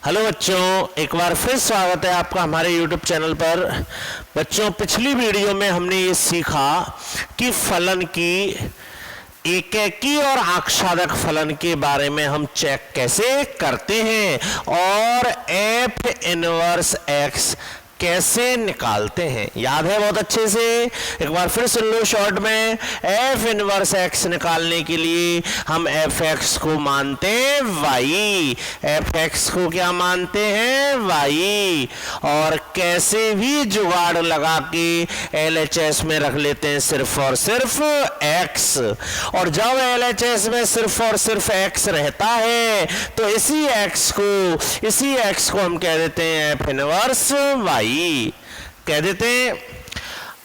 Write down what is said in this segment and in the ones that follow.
Hello बच्चों, एक बार फिर स्वागत है आपका हमारे YouTube चैनल पर। बच्चों, पिछली वीडियो में हमने ये सीखा कि फलन की एकेकी और आक्षादक फलन के बारे में हम चेक कैसे करते हैं और एफ इनवर्स एक्स कैसे निकालते हैं। याद है बहुत अच्छे से? एक बार फिर सुन लो शॉर्ट में। एफ इनवर्स एक्स निकालने के लिए हम एफ एक्स को मानते हैं वाई, एफ एक्स को क्या मानते हैं? वाई। और कैसे भी जुगाड़ लगा के एलएचएस में रख लेते हैं सिर्फ और सिर्फ एक्स। और जब एलएचएस में सिर्फ और सिर्फ एक्स रहता है तो इसी एक्स को हम कह देते हैं एफ इनवर्स वाई कह देते हैं।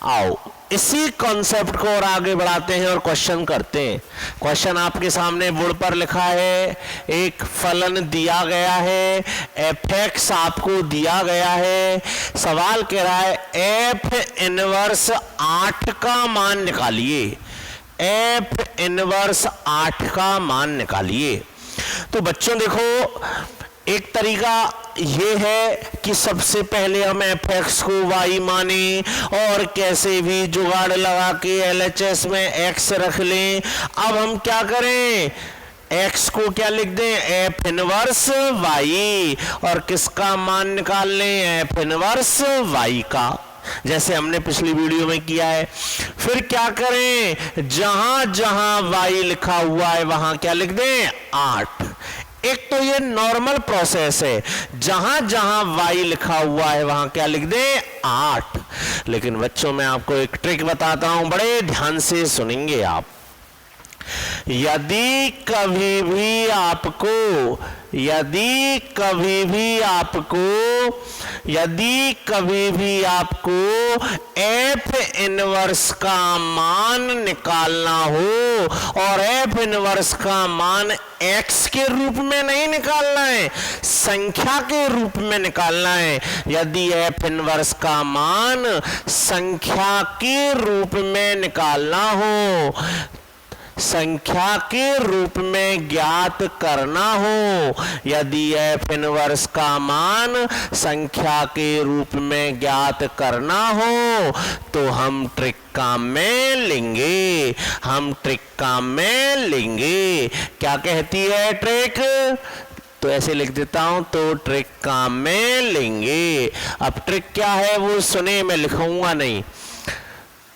आओ इसी कॉन्सेप्ट को और आगे बढ़ाते हैं और क्वेश्चन करते हैं। क्वेश्चन आपके सामने बोर्ड पर लिखा है। एक फलन दिया गया है, एफ एक्स आपको दिया गया है। सवाल कह रहा है एफ इनवर्स 8 का मान निकालिए, एफ इनवर्स 8 का मान निकालिए। तो बच्चों देखो, एक तरीका ये है कि सबसे पहले हम एफ एक्स को वाई माने और कैसे भी जुगाड़ लगा के एलएचएस में एक्स रख लें। अब हम क्या करें? एक्स को क्या लिख दें? F inverse y. और किसका मान निकाल लें? एफ इनवर्स वाई का, जैसे हमने पिछली वीडियो में किया है। फिर क्या करें? जहां जहां वाई लिखा हुआ है वहां क्या लिख दें? 8। एक तो ये नॉर्मल प्रोसेस है, जहां जहां वाई लिखा हुआ है वहां क्या लिख दें? 8। लेकिन बच्चों मैं आपको एक ट्रिक बताता हूं, बड़े ध्यान से सुनेंगे आप। यदि कभी भी आपको एफ इनवर्स का मान निकालना हो और एफ इनवर्स का मान एक्स के रूप में नहीं निकालना है, संख्या के रूप में निकालना है। यदि एफ इनवर्स का मान संख्या के रूप में निकालना हो, संख्या के रूप में ज्ञात करना हो, यदि एफ इनवर्स का मान संख्या के रूप में ज्ञात करना हो तो हम ट्रिक काम में लेंगे। क्या कहती है ट्रिक? तो ऐसे लिख देता हूं, तो ट्रिक काम में लेंगे। अब ट्रिक क्या है वो सुने, मैं लिखूंगा नहीं।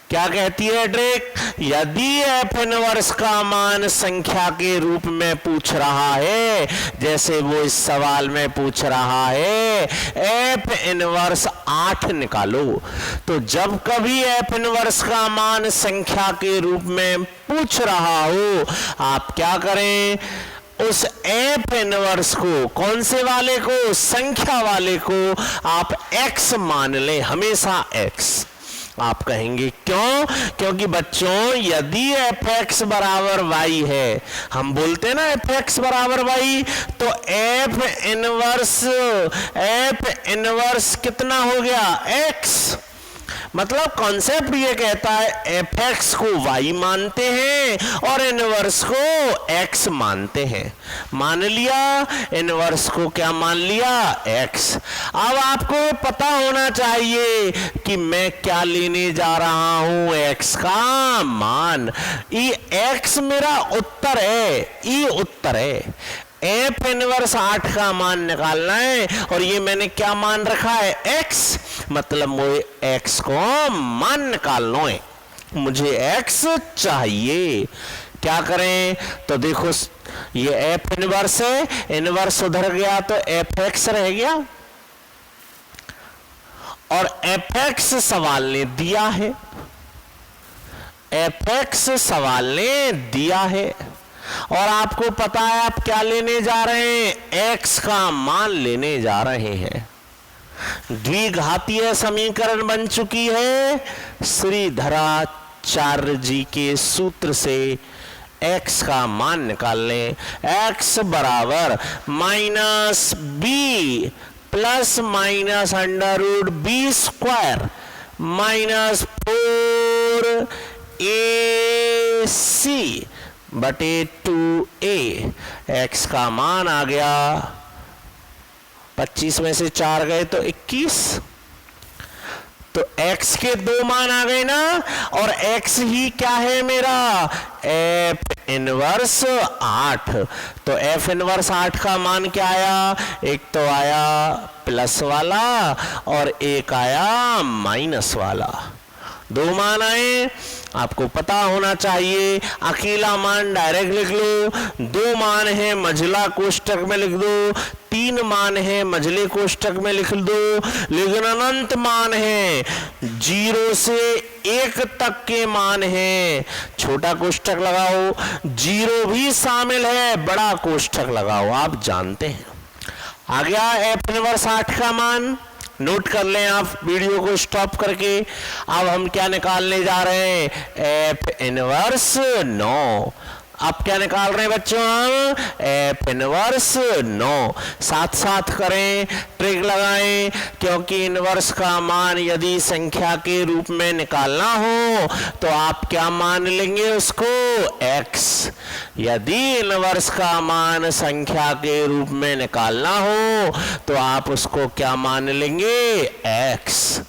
क्या कहती है ट्रिक? यदि एफ इनवर्स का मान संख्या के रूप में पूछ रहा है, जैसे वो इस सवाल में पूछ रहा है एफ इनवर्स 8 निकालो, तो जब कभी एफ इनवर्स का मान संख्या के रूप में पूछ रहा हो, आप क्या करें? उस एफ इनवर्स को, कौन से वाले को? संख्या वाले को आप एक्स मान लें, हमेशा एक्स। आप कहेंगे क्यों? क्योंकि बच्चों यदि एफ एक्स बराबर वाई है, हम बोलते हैं ना एफ एक्स बराबर वाई, तो एफ इनवर्स कितना हो गया? एक्स। मतलब कॉन्सेप्ट ये कहता है एफ एक्स को वाई मानते हैं और इनवर्स को एक्स मानते हैं। मान लिया, इनवर्स को क्या मान लिया? एक्स। अब आपको पता होना चाहिए कि मैं क्या लेने जा रहा हूं, एक्स का मान। ई एक्स मेरा उत्तर है, ई उत्तर है। एफ इनवर्स 8 का मान निकालना है और ये मैंने क्या मान रखा है? एक्स। मतलब मुझे एक्स को मान निकालना है, मुझे एक्स चाहिए। क्या करें? तो देखो ये एफ इनवर्स है, इनवर्स उधर गया तो एफ एक्स रह गया और एफ एक्स सवाल ने दिया है, एफ एक्स सवाल ने दिया है। और आपको पता है आप क्या लेने जा रहे हैं? एक्स का मान लेने जा रहे हैं। द्विघातीय समीकरण बन चुकी है श्रीधराचार्य जी के सूत्र से। एक्स का मान निकाल लें। एक्स बराबर minus b plus minus under root b square minus 4ac बटे 2a। एक्स का मान आ गया 25 में से 4 गए तो 21। तो x के 2 मान आ गए ना, और x ही क्या है मेरा, f इनवर्स 8। तो f इनवर्स 8 का मान क्या आया, एक तो आया प्लस वाला और एक आया माइनस वाला। 2 मान आए, आपको पता होना चाहिए। अकेला मान डायरेक्ट लिख लो, 2 मान है मझला कोष्टक में लिख दो, 3 मान है मझले कोष्टक में लिख दो, लेकिन अनंत मान है, 0 से 1 तक के मान है। छोटा कोष्टक लगाओ, 0 भी शामिल है, बड़ा कोष्टक लगाओ। आप जानते हैं आ गया f इनवर्स 8 का मान। नोट कर लें आप वीडियो को स्टॉप करके। अब हम क्या निकालने जा रहे हैं, f इनवर्स 9। अब क्या निकाल रहे हैं बच्चों, हम f इनवर्स 9। साथ साथ करें, ट्रिक लगाएं, क्योंकि इनवर्स का मान यदि संख्या के रूप में निकालना हो तो आप क्या मान लेंगे उसको, x। यदि इनवर्स का मान संख्या के रूप में निकालना हो तो आप उसको क्या मान लेंगे, x।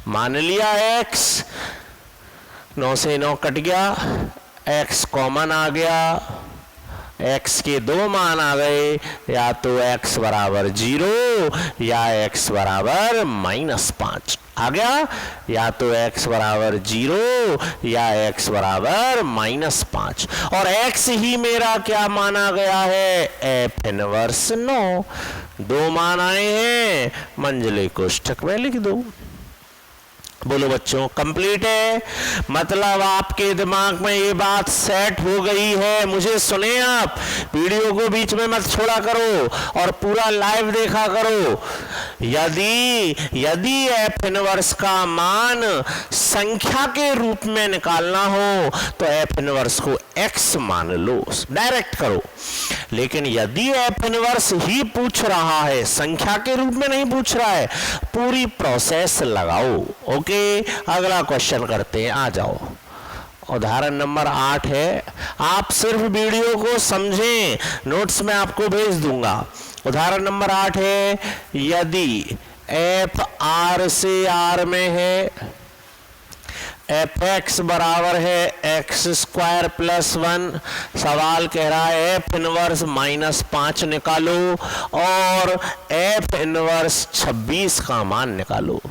मान लिया x, 9 से 9 कट गया, x कॉमन आ गया, x के 2 मान आ गए, या तो x बराबर 0 या x बराबर -5 आ गया, या तो x बराबर 0 या x बराबर -5। और x ही मेरा क्या माना गया है, f इनवर्स 9। 2 मान आए हैं, मंझले कोष्ठक में लिख दो। बोलो बच्चों, कंप्लीट है। मतलब आपके दिमाग में ये बात सेट हो गई है। मुझे सुने आप, वीडियो को बीच में मत छोड़ा करो और पूरा लाइव देखा करो। यदि f इनवर्स का मान संख्या के रूप में निकालना हो तो f इनवर्स को x मान लो, डायरेक्ट करो। लेकिन यदि f इनवर्स ही पूछ रहा है, संख्या के रूप में नहीं पूछ रहा है, पूरी प्रोसेस लगाओ। ओके, अगला क्वेश्चन करते हैं, आ जाओ। उदाहरण नंबर 8 है। आप सिर्फ वीडियो को समझें, नोट्स में आपको भेज दूंगा। उदाहरण नंबर 8 है, यदि f r से r में है, fx बराबर है x² + 1। सवाल कह रहा है f इनवर्स -5 निकालो और f इनवर्स 26 का मान निकालो।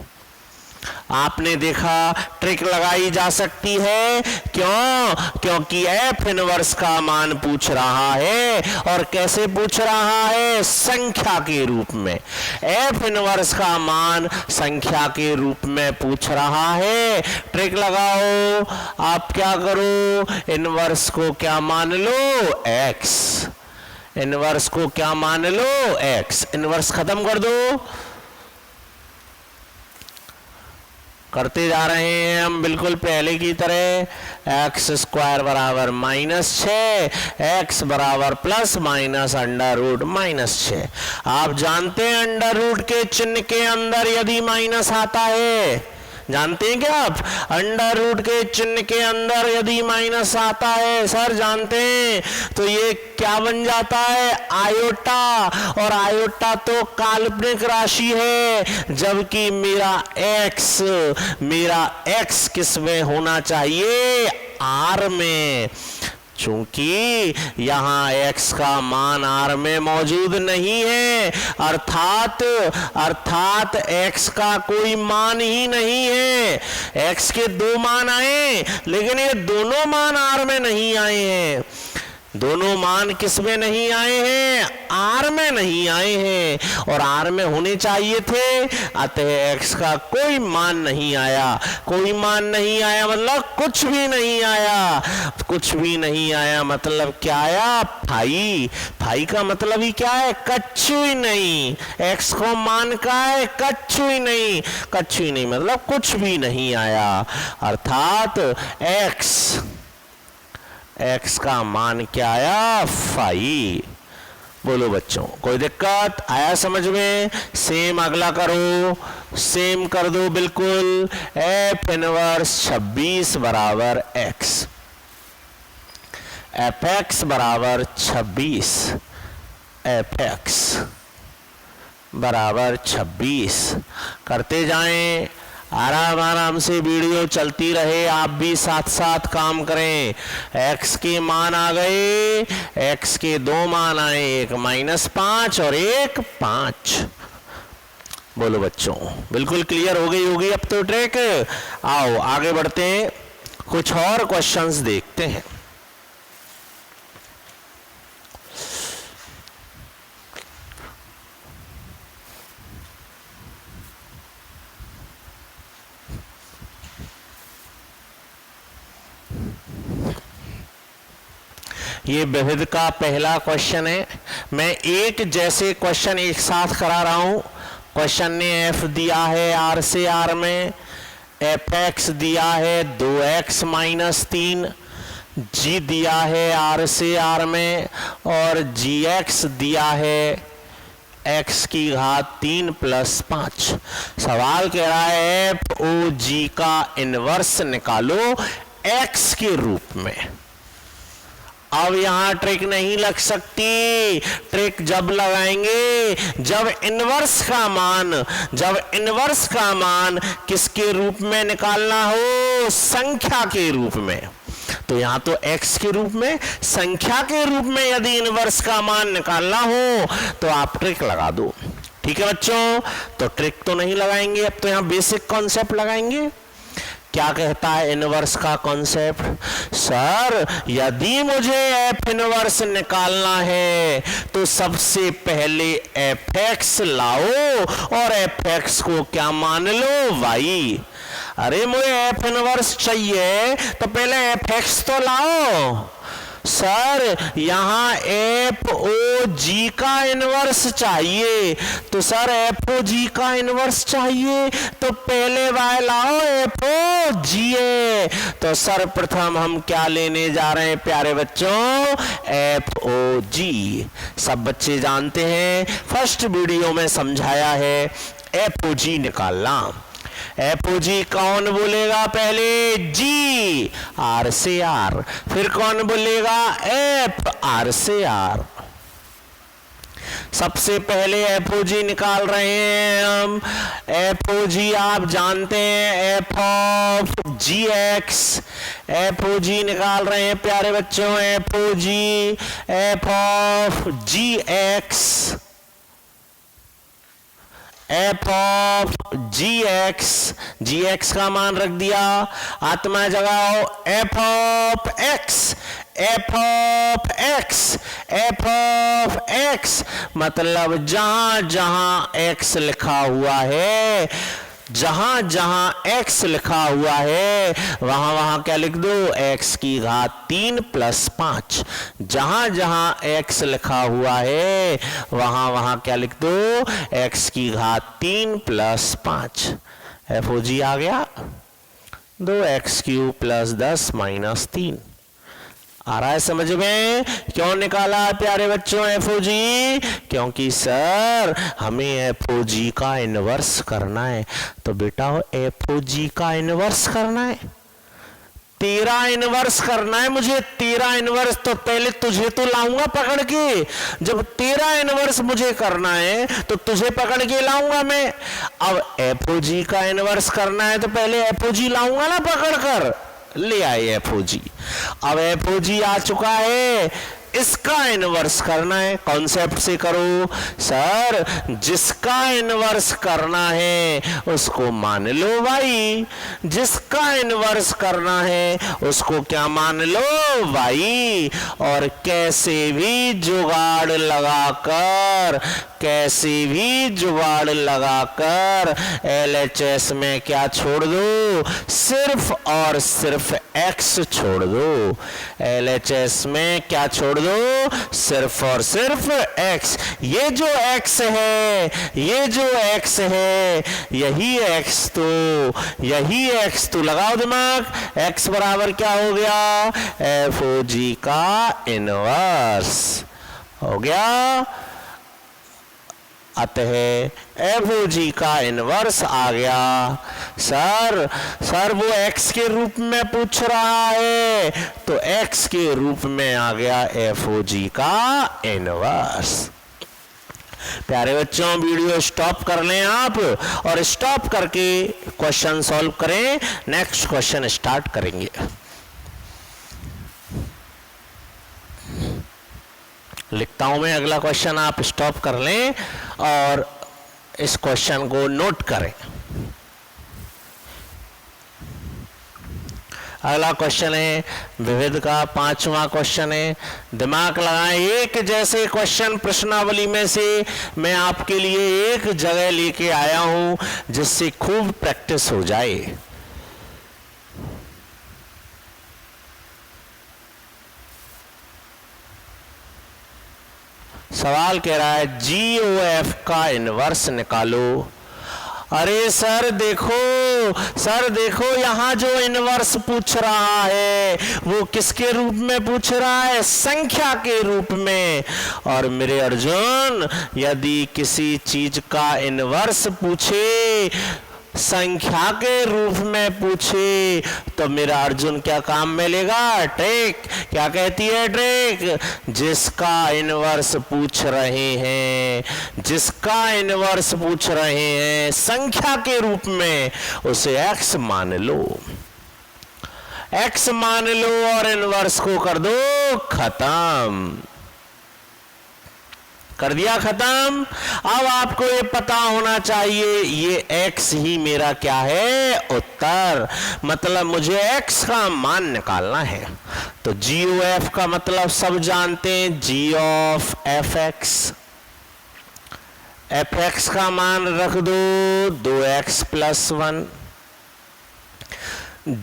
आपने देखा ट्रिक लगाई जा सकती है, क्यों? क्योंकि f इनवर्स का मान पूछ रहा है, और कैसे पूछ रहा है, संख्या के रूप में। f इनवर्स का मान संख्या के रूप में पूछ रहा है। ट्रिक लगाओ, आप क्या करो, इनवर्स को क्या मान लो, x। इनवर्स को क्या मान लो, x। इनवर्स खत्म कर दो, करते जा रहे हैं हम बिल्कुल पहले की तरह। x² बराबर -6, x बराबर ± √-6। आप जानते हैं अंडर रूट के चिन्ह के अंदर यदि माइनस आता है, जानते हैं क्या आप? अंडर रूट के चिन्ह के अंदर यदि माइनस आता है, सर जानते हैं, तो ये क्या बन जाता है, आयोटा। और आयोटा तो काल्पनिक राशि है, जबकि मेरा x किस में होना चाहिए, r में। चूंकि यहाँ x का मान r में मौजूद नहीं है, अर्थात x का कोई मान ही नहीं है। x के 2 मान आए, लेकिन ये दोनों मान r में नहीं आए हैं। दोनों मान किस में नहीं आए हैं, r में नहीं आए हैं, और r में होने चाहिए थे। अतः x का कोई मान नहीं आया। कोई मान नहीं आया मतलब कुछ भी नहीं आया। कुछ भी नहीं आया मतलब क्या आया, फाई का मतलब ही क्या है, कच्छु ही नहीं। x को मान का है, कच्छु ही नहीं मतलब कुछ भी नहीं आया। अर्थात x का मान क्या आया, फाई। बोलो बच्चों, कोई दिक्कत आया समझ में? सेम अगला करो, सेम कर दो बिल्कुल। f इनवर्स 26 बराबर x, fx बराबर 26, fx बराबर 26। करते जाएं, आराम आराम से वीडियो चलती रहे, आप भी साथ साथ काम करें। x के मान आ गए, x के दो मान आए, एक -5 और एक 5। बोलो बच्चों, बिल्कुल क्लियर हो गई होगी अब तो ट्रिक। आओ आगे बढ़ते हैं, कुछ और क्वेश्चंस देखते हैं। ये विविध का पहला क्वेश्चन है। मैं एक जैसे क्वेश्चन एक साथ करा रहा हूं। क्वेश्चन ने f दिया है r से r में, fx दिया है 2x - 3, g दिया है r से r में, और gx दिया है x की घात 3 + 5। सवाल कह रहा है FOG का इनवर्स निकालो x के रूप में। अब यहां ट्रिक नहीं लग सकती। ट्रिक जब लगाएंगे जब इनवर्स का मान किसके रूप में निकालना हो, संख्या के रूप में। तो यहां तो x के रूप में, संख्या के रूप में यदि इनवर्स का मान निकालना हो तो आप ट्रिक लगा दो। ठीक है बच्चों, तो ट्रिक तो नहीं लगाएंगे, अब तो यहां बेसिक कॉन्सेप्ट लगाएंगे। क्या कहता है इनवर्स का कॉन्सेप्ट? सर यदि मुझे एफ इनवर्स निकालना है तो सबसे पहले fx लाओ और fx को क्या मान लो, y। अरे मुझे एफ इनवर्स चाहिए तो पहले fx तो लाओ। सर यहां FOG का इनवर्स चाहिए, तो सर FOG का इनवर्स चाहिए तो पहले y लाओ FOGA। तो सर्वप्रथम हम क्या लेने जा रहे हैं प्यारे बच्चों, FOG। सब बच्चे जानते हैं, फर्स्ट वीडियो में समझाया है FOG निकालना। FOG कौन बोलेगा पहले, G R से R, फिर कौन बोलेगा F R से R। सबसे पहले FOG निकाल रहे हैं हम। FOG आप जानते हैं F ऑफ GX। FOG निकाल रहे हैं प्यारे बच्चों, FOG F of GX, f of gx का मान रख दिया, आत्मा जगाओ f ऑफ x मतलब जहां जहां x लिखा हुआ है, जहां जहां x लिखा हुआ है वहां वहां क्या लिख दो, x की घात 3 + 5। जहां जहां x लिखा हुआ है वहां वहां क्या लिख दो, x की घात 3 + 5। FOG आ गया 2x³ + 10 - 3। आ रहा है समझ में? क्यों निकाला प्यारे बच्चों FOG? क्योंकि सर हमें FOG का इनवर्स करना है। तो बेटा FOG का इनवर्स करना है, तेरा इनवर्स करना है मुझे, तेरा इनवर्स। तो पहले तुझे तो लाऊंगा पकड़ के, जब तेरा इनवर्स मुझे करना है तो तुझे पकड़ के लाऊंगा मैं। अब FOG का इनवर्स करना है तो पहले FOG लाऊंगा ना पकड़ कर, ले आए FOG। अब FOG आ चुका है, इसका इनवर्स करना है। कॉन्सेप्ट से करो सर, जिसका इनवर्स करना है उसको मान लो y, जिसका इनवर्स करना है उसको क्या मान लो, y। और कैसे भी जुगाड़ लगाकर LHS में क्या छोड़ दो, सिर्फ और सिर्फ x छोड़ दो। LHS में क्या छोड़ दो, सिर्फ और सिर्फ x। ये जो x है यही x तो लगाओ दिमाग, x बराबर क्या हो गया, FOG का इनवर्स हो गया। अतः FOG का इनवर्स आ गया। सर वो x के रूप में पूछ रहा है तो x के रूप में आ गया FOG का इनवर्स। प्यारे बच्चों, वीडियो स्टॉप कर लें आप और स्टॉप करके क्वेश्चन सॉल्व करें। नेक्स्ट क्वेश्चन स्टार्ट करेंगे। लिखता हूं मैं अगला क्वेश्चन, आप स्टॉप कर लें और इस क्वेश्चन को नोट करें। अगला क्वेश्चन है विविध का 5वां क्वेश्चन है। दिमाग लगाएं, एक जैसे क्वेश्चन प्रश्नावली में से मैं आपके लिए एक जगह लेके आया हूं जिससे खूब प्रैक्टिस हो जाए। सवाल कह रहा है GOF का इनवर्स निकालो। अरे सर देखो यहां जो इनवर्स पूछ रहा है वो किसके रूप में पूछ रहा है? संख्या के रूप में। और मेरे अर्जुन, यदि किसी चीज का इनवर्स पूछे, संख्या के रूप में पूछे, तो मेरा अर्जुन क्या काम में लेगा? ट्रिक। क्या कहती है ट्रिक? जिसका इनवर्स पूछ रहे हैं, जिसका इनवर्स पूछ रहे हैं संख्या के रूप में, उसे x मान लो, x मान लो और इनवर्स को कर दो खत्म। कर दिया खत्म। अब आपको ये पता होना चाहिए ये x ही मेरा क्या है? उत्तर। मतलब मुझे x का मान निकालना है। तो GOF का मतलब सब जानते हैं, G of fx। fx का मान रख दो 2x + 1।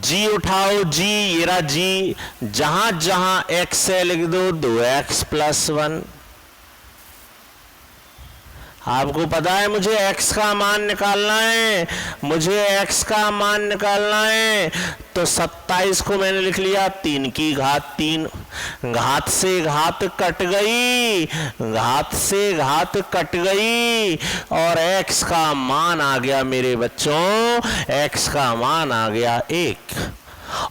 G उठाओ, G, ये रहा G, जहां जहां x है लिख दो 2x + 1। आपको पता है मुझे x का मान निकालना है, मुझे x का मान निकालना है। तो 27 को मैंने लिख लिया 3 की घात 3। घात से घात कट गई, घात से घात कट गई और x का मान आ गया मेरे बच्चों, x का मान आ गया 1।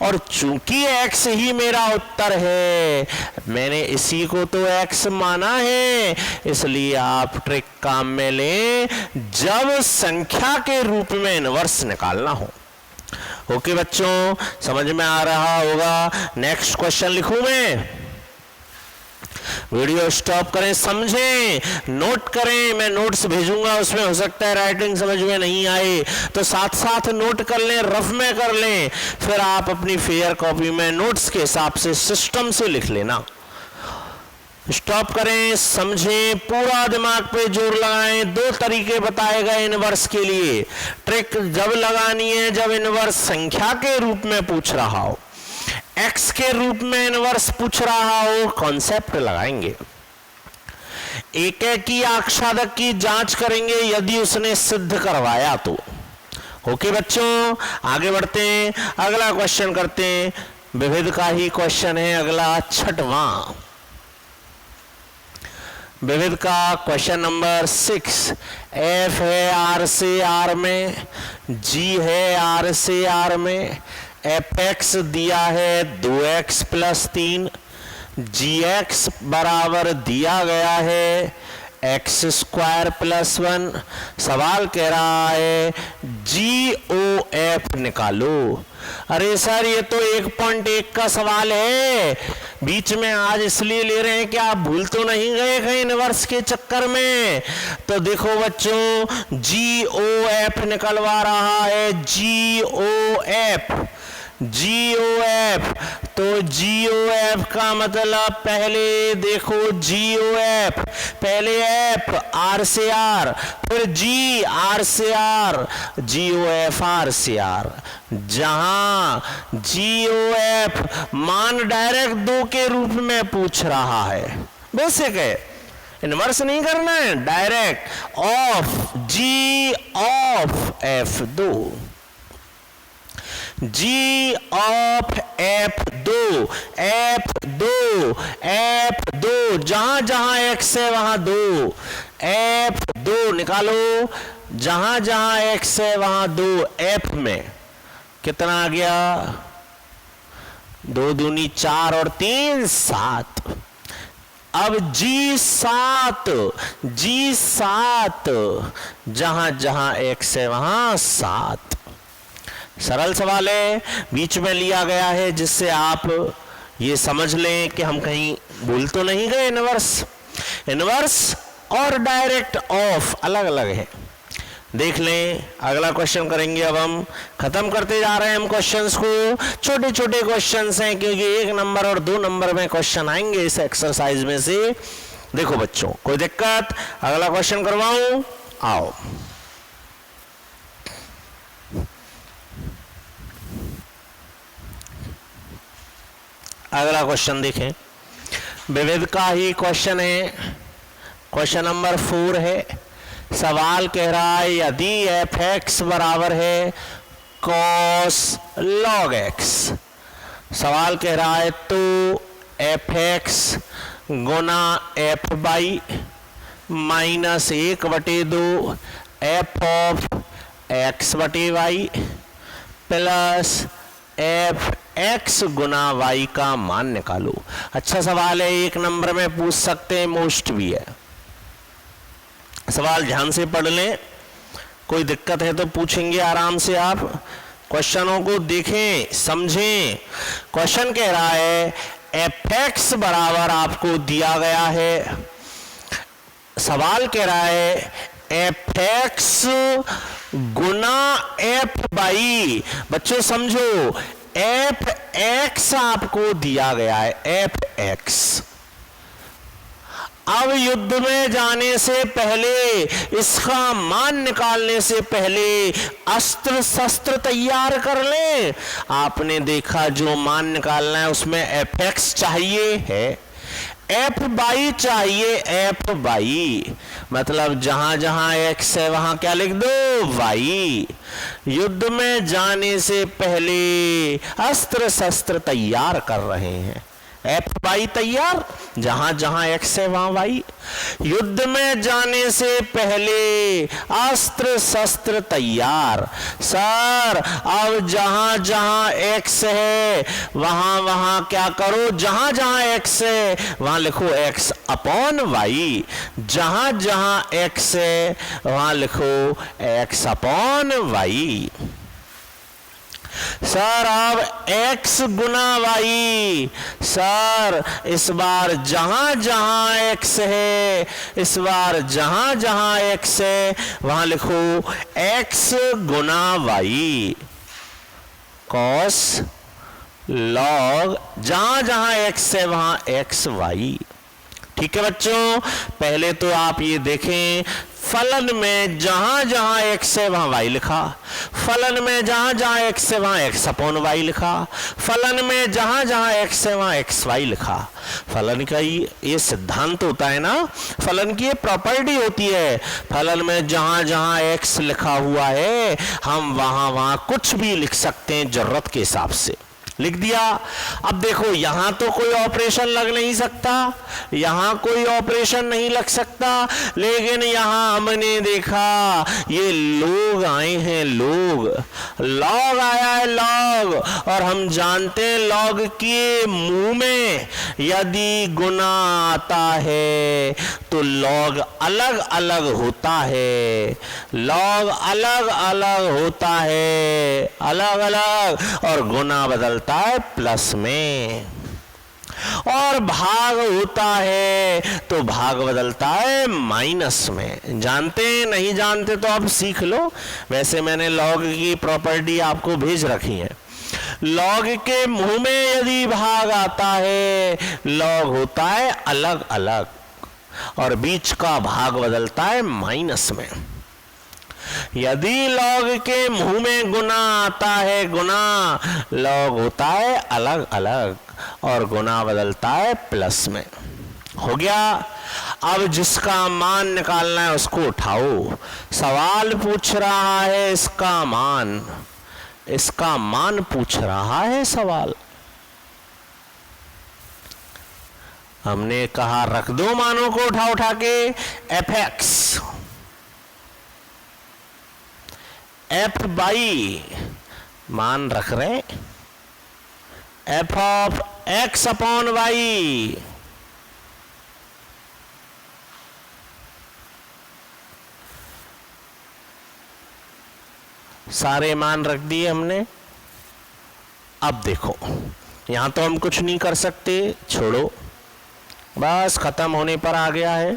और चूंकि x ही मेरा उत्तर है, मैंने इसी को तो x माना है, इसलिए आप ट्रिक काम में लें जब संख्या के रूप में इनवर्स निकालना हो। ओके बच्चों, समझ में आ रहा होगा। नेक्स्ट क्वेश्चन लिखूं मैं? वीडियो स्टॉप करें, समझें, नोट करें। मैं नोट्स भेजूंगा, उसमें हो सकता है राइटिंग समझ में नहीं आए, तो साथ साथ नोट कर लें, रफ में कर लें, फिर आप अपनी फेयर कॉपी में नोट्स के हिसाब से सिस्टम से लिख लेना। स्टॉप करें, समझें, पूरा दिमाग पे जोर लगाएं। 2 तरीके बताए गए इनवर्स के लिए। ट्रिक जब लगानी है जब इनवर्स संख्या के रूप में पूछ रहा हो, x के रूप में इनवर्स पूछ रहा हो, कॉन्सेप्ट लगाएंगे। एकेकी आक्षादक की जांच करेंगे यदि उसने सिद्ध करवाया तो। ओके बच्चों, आगे बढ़ते हैं, अगला क्वेश्चन करते हैं। विविध का ही क्वेश्चन है अगला, 6वां। विविध का क्वेश्चन नंबर 6। f है r से r में, g है r से r में, fx दिया है 2x + 3, gx बराबर दिया गया है x² + 1। सवाल कह रहा है GOF निकालो। अरे सर ये तो 1.1 का सवाल है, बीच में आज इसलिए ले रहे हैं कि आप भूल तो नहीं गए कहीं इनवर्स के चक्कर में। तो देखो बच्चों, GOF निकलवा रहा है, GOF। तो GOF का मतलब पहले देखो GOF, पहले F R से R, फिर G R से R, GOF R से R। जहां GOF मान डायरेक्ट 2 के रूप में पूछ रहा है, बेसिक है, इनवर्स नहीं करना है, direct of G of F2, G of F2, F2, जहां जहां x है वहां 2, F2 निकालो, जहां जहां x है वहां 2, F में कितना आ गया? 2 दूनी 4 और 3 7। अब G7 जहां जहां x है वहां 7। सरल सवाल है, बीच में लिया गया है जिससे आप ये समझ लें कि हम कहीं भूल तो नहीं गए। इनवर्स और डायरेक्ट ऑफ अलग अलग है। देख लें, अगला क्वेश्चन करेंगे। अब हम खत्म करते जा रहे हैं हम क्वेश्चंस को। छोटे छोटे क्वेश्चंस हैं क्योंकि 1 नंबर और 2 नंबर में क्वेश्चन आएंगे इस एक्सरसाइज में से। देखो बच्चों, कोई दिक्कत? अगला क्वेश्चन करवाऊं? आओ। अगला क्वेश्चन देखें, विविध का ही क्वेश्चन है। क्वेश्चन नंबर 4 है। सवाल कह रहा है यदि f(x) बराबर है cos log x। सवाल कह रहा है तो f(x) Guna f/(1/2) f of x/y plus f(x) Guna y का मान निकालो। अच्छा सवाल है, 1 नंबर में पूछ सकते हैं, मोस्ट भी है। सवाल ध्यान से पढ़ लें, कोई दिक्कत है तो पूछेंगे आराम से। आप क्वेश्चनों को देखें, समझें। क्वेश्चन कह रहा है f(x) बराबर आपको दिया गया है। सवाल कह रहा है f(x) गुना f/(y)। बच्चों समझो, f(x) आपको दिया गया है, f(x). अब युद्ध में जाने से पहले, इसका मान निकालने से पहले अस्त्र शस्त्र तैयार कर लें। आपने देखा जो मान निकालना है उसमें f(x) चाहिए है, f/(y) चाहिए, f/(y) मतलब जहां जहां x है वहां क्या लिख दो? y। युद्ध में जाने से पहले अस्त्र शस्त्र तैयार कर रहे हैं। f/y तैयार, जहां जहां x है वहां y। युद्ध में जाने से पहले अस्त्र शस्त्र तैयार। सर अब जहां जहां x है वहां वहां क्या करो? जहां जहां x है वहां लिखो x/y। जहां जहां x है वहां लिखो x/y। सर अब x गुना y। सर इस बार जहां जहां x है, इस बार जहां जहां x है वहां लिखो x गुना y। cos log, जहां जहां x है वहां xy। ठीक है बच्चों, पहले तो आप ये देखें, फलन में जहां जहां x है वहां y लिखा, फलन में जहां जहां x है वहां x/y लिखा, फलन में जहां जहां x है वहां xy लिखा। फलन का ये सिद्धांत होता है ना, फलन की ये प्रॉपर्टी होती है। फलन में जहां जहां x लिखा हुआ है हम वहां वहां कुछ भी लिख सकते हैं, जरूरत के हिसाब से लिख दिया। अब देखो, यहां तो कोई ऑपरेशन लग नहीं सकता, यहां कोई ऑपरेशन नहीं लग सकता, लेकिन यहां हमने देखा ये लोग आए हैं, लॉग आया है, लॉग। और हम जानते हैं लॉग के मुंह में यदि गुना आता है तो लॉग अलग अलग होता है, लॉग अलग अलग होता है, अलग अलग, और गुना बदलता है प्लस में, और भाग होता है तो भाग बदलता है माइनस में। जानते हैं? नहीं जानते तो आप सीख लो। वैसे मैंने लॉग की प्रॉपर्टी आपको भेज रखी है। लॉग के मुंह में यदि भाग आता है, लॉग होता है अलग अलग, और बीच का भाग बदलता है माइनस में। यदि लॉग के मुंह में गुना आता है, गुना, लॉग होता है अलग अलग और गुना बदलता है प्लस में। हो गया। अब जिसका मान निकालना है उसको उठाओ। सवाल पूछ रहा है इसका मान, इसका मान पूछ रहा है सवाल। हमने कहा रख दो मानों को उठा उठा के। f(x) f/y मान रख रहे, f ऑफ x/y सारे मान रख दिए हमने। अब देखो यहां तो हम कुछ नहीं कर सकते, छोड़ो, बस खत्म होने पर आ गया है।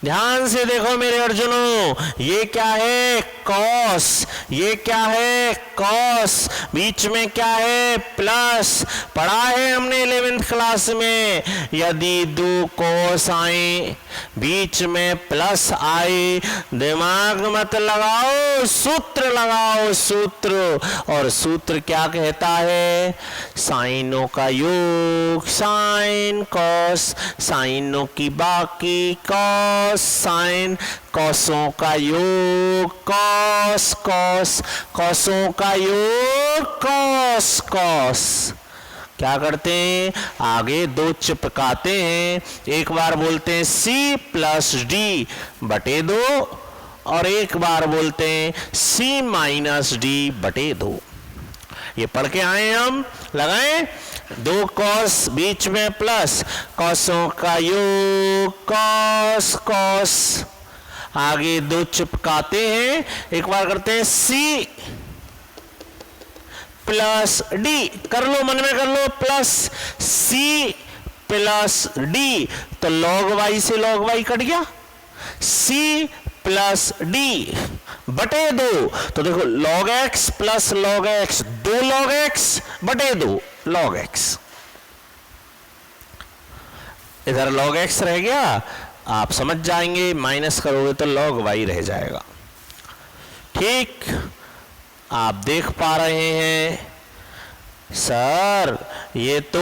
ध्यान से देखो मेरे अर्जुनों, ये क्या है? कॉस। ये क्या है? कॉस। बीच में क्या है? प्लस। पढ़ा है हमने 11th क्लास में, यदि दो कॉस आए बीच में प्लस आए, दिमाग मत लगाओ, सूत्र लगाओ, सूत्र। और सूत्र क्या कहता है? साइनों का योग साइन कॉस, साइनों की बाकी कॉस साइन, कॉसों का योग कॉस कॉस, कॉसों का योग कॉस कॉस। क्या करते हैं? आगे दो चिपकाते हैं। एक बार बोलते हैं सी प्लस डी बटे दो, और एक बार बोलते हैं सी माइनस डी बटे दो। ये पढ़ के आए हम, लगाएं। दो कॉस बीच में प्लस, कॉसों का योग कॉस कॉस, आगे दो चिपकाते हैं। एक बार करते हैं सी प्लस डी, कर लो मन में कर लो, प्लस सी प्लस डी, तो लॉग वाई से लॉग वाई कट गया, सी प्लस डी बटे दो, तो देखो log x plus log x, दो लॉग एक्स बटे दो लॉग एक्स, इधर लॉग एक्स रह गया, आप समझ जाएंगे, माइनस करोगे तो लॉग वाई रह जाएगा। ठीक, आप देख पा रहे हैं सर, ये तो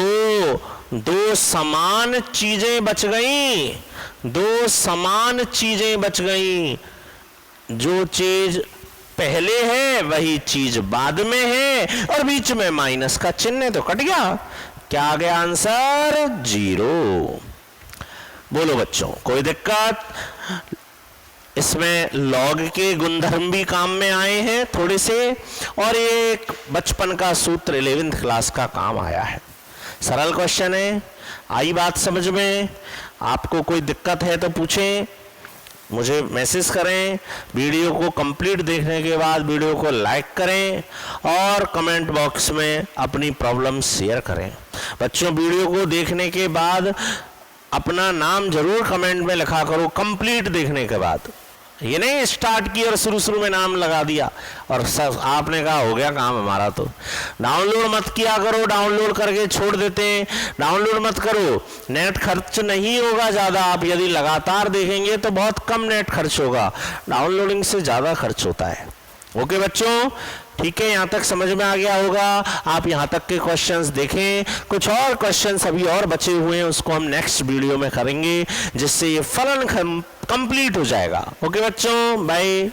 दो समान चीजें बच गई, दो समान चीजें बच गई। जो चीज पहले है वही चीज बाद में है, और बीच में माइनस का चिन्ह तो कट गया। क्या आ गया आंसर? 0। बोलो बच्चों, कोई दिक्कत? इसमें लॉग के गुणधर्म भी काम में आए हैं थोड़े से, और ये एक बचपन का सूत्र 11th क्लास का काम आया है। सरल क्वेश्चन है, आई बात समझ में? आपको कोई दिक्कत है तो पूछें, मुझे मैसेज करें। वीडियो को कंप्लीट देखने के बाद वीडियो को लाइक करें और कमेंट बॉक्स में अपनी प्रॉब्लम शेयर करें। बच्चों, वीडियो को देखने के बाद अपना नाम जरूर कमेंट में लिखा करो, कंप्लीट देखने के बाद। ये नहीं स्टार्ट की और शुरू में नाम लगा दिया और सब आपने कहा हो गया काम हमारा। तो डाउनलोड मत किया करो, डाउनलोड करके छोड़ देते हैं। डाउनलोड मत करो, नेट खर्च नहीं होगा ज़्यादा। आप यदि लगातार देखेंगे तो बहुत कम नेट खर्च होगा, डाउनलोडिंग से ज़्यादा खर्च होता है। ओके बच्चों, ठीक है, यहाँ तक समझ में आ गया होगा। आप यहाँ तक के क्वेश्चंस देखें, कुछ और क्वेश्चंस अभी और बचे हुए हैं, उसको हम नेक्स्ट वीडियो में करेंगे, जिससे ये फलन कंप्लीट हो जाएगा। ओके बच्चों, बाय।